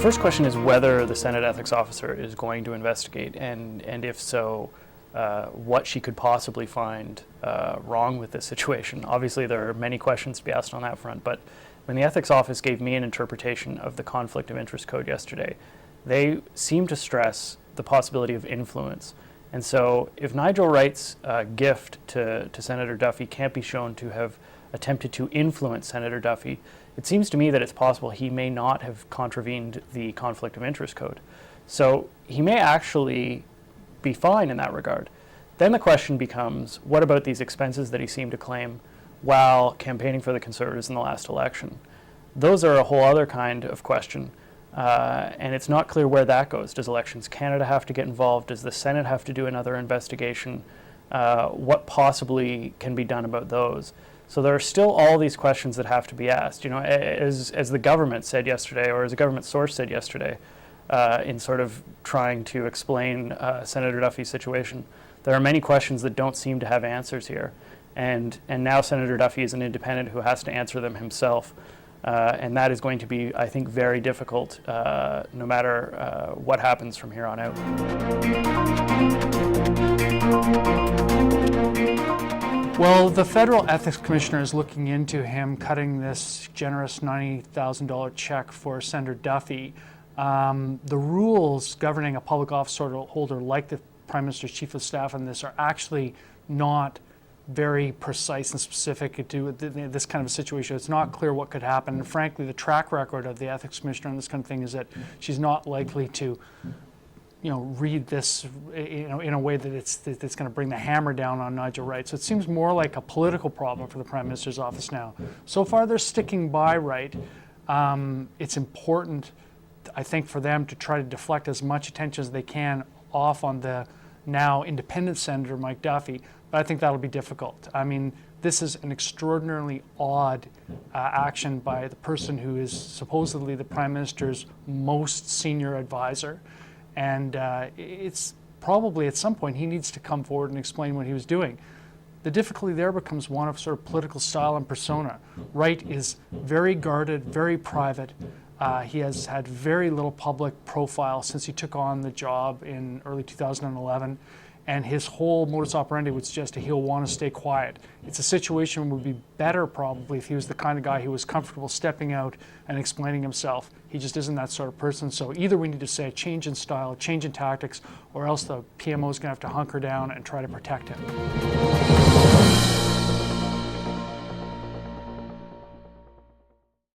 first question is whether the Senate ethics officer is going to investigate, and if so, what she could possibly find wrong with this situation. Obviously, there are many questions to be asked on that front, but when the ethics office gave me an interpretation of the conflict of interest code yesterday, they seemed to stress the possibility of influence. And so if Nigel Wright's gift to Senator Duffy can't be shown to have attempted to influence Senator Duffy, it seems to me that it's possible he may not have contravened the conflict of interest code. So he may actually be fine in that regard. Then the question becomes, what about these expenses that he seemed to claim while campaigning for the Conservatives in the last election? Those are a whole other kind of question. And it's not clear where that goes. Does Elections Canada have to get involved? Does the Senate have to do another investigation? What possibly can be done about those? So there are still all these questions that have to be asked. You know, as the government said yesterday, or as a government source said yesterday, in sort of trying to explain Senator Duffy's situation, there are many questions that don't seem to have answers here. And now Senator Duffy is an independent who has to answer them himself. And that is going to be, I think, very difficult no matter what happens from here on out. Well, the federal ethics commissioner is looking into him cutting this generous $90,000 check for Senator Duffy. The rules governing a public office holder like the Prime Minister's Chief of Staff on this are actually not very precise and specific to this kind of a situation. It's not clear what could happen. And frankly, the track record of the ethics commissioner on this kind of thing is that she's not likely to, read this, in a way that it's going to bring the hammer down on Nigel Wright. So it seems more like a political problem for the Prime Minister's office now. So far, they're sticking by Wright. It's important, I think, for them to try to deflect as much attention as they can off on the now independent Senator Mike Duffy, but I think that'll be difficult. I mean, this is an extraordinarily odd action by the person who is supposedly the Prime Minister's most senior advisor, and it's probably at some point he needs to come forward and explain what he was doing. The difficulty there becomes one of sort of political style and persona. Wright is very guarded, very private. He has had very little public profile since he took on the job in early 2011, and his whole modus operandi would suggest that he'll want to stay quiet. It's a situation that would be better probably if he was the kind of guy who was comfortable stepping out and explaining himself. He just isn't that sort of person. So either we need to say a change in style, a change in tactics, or else the PMO is going to have to hunker down and try to protect him.